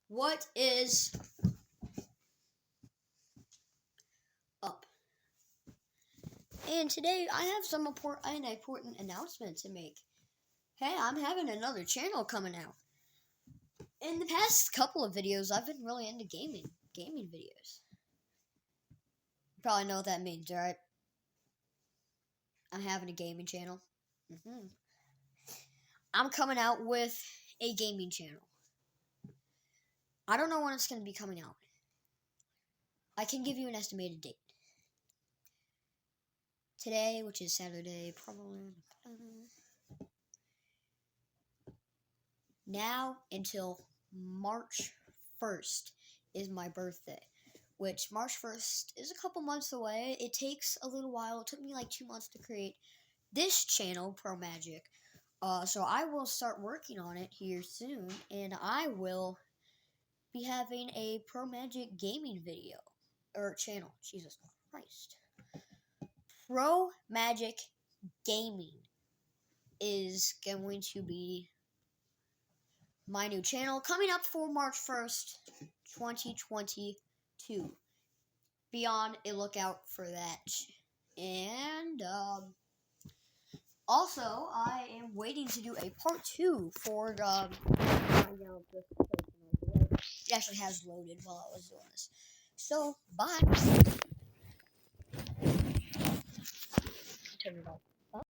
What is up? And today I have an important announcement to make. Hey, I'm having another channel coming out. In the past couple of videos, I've been really into gaming videos. You probably know what that means, right? I'm having a gaming channel. I'm coming out with a gaming channel. I don't know when it's going to be coming out. I can give you an estimated date. Today, which is Saturday, probably. Now until March 1st is my birthday, which March 1st is a couple months away. It takes a little while. It took me like 2 months to create this channel, Pro Magic. So I will start working on it here soon, and I will be having a Pro Magic gaming video or channel. Jesus Christ. Pro Magic Gaming is going to be my new channel coming up for March 1st, 2022. Be on a lookout for that. And also, I am waiting to do a part 2 for it actually has loaded while I was doing this. So, bye. Turn it off.